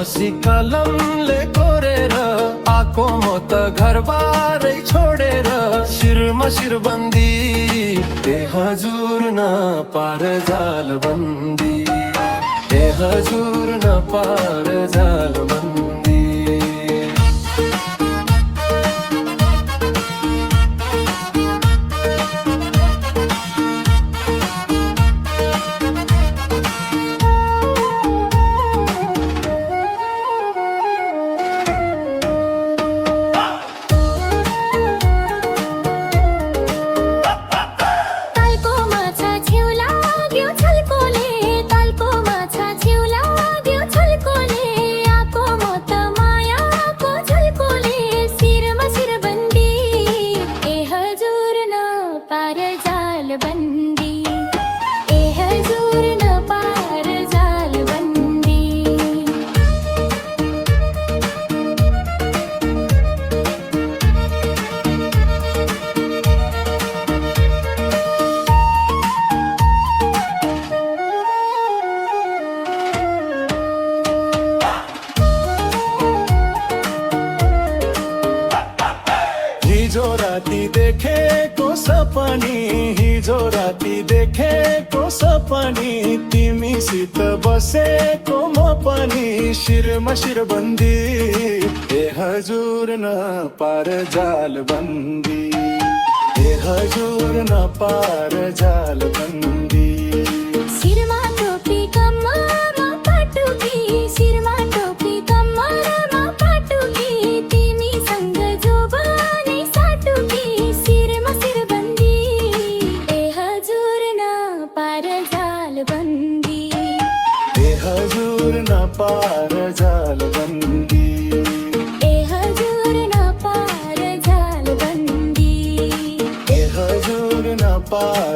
बसी कलमले कोरेर आको म त घरबारै छोडेर शिरमा शिरबन्दी ए हजुर न पार जाल बन्दी ए हजुर न पार जाल बन्दी। हिजो राति देखेको सपनी हिजो राति देखेको सपनी तिमीसित बसेको म पनि शिरमा शिरबन्दी ए हजुर न पार जाल बन्दी ए हजुर न पार जाल बन्दी। शिरमा टोपी कम्मरमा पटुकी शिरमा टोपी कम्मरमा पटुकी तिमीसँग जोबानै साटुकी शिरमा शिरबन्दी ए हजुर न पार जाल बन्दी ए हजुर न पार जाल बन्दी ए हजुर न पार जाल बन्दी ए हजुर न पार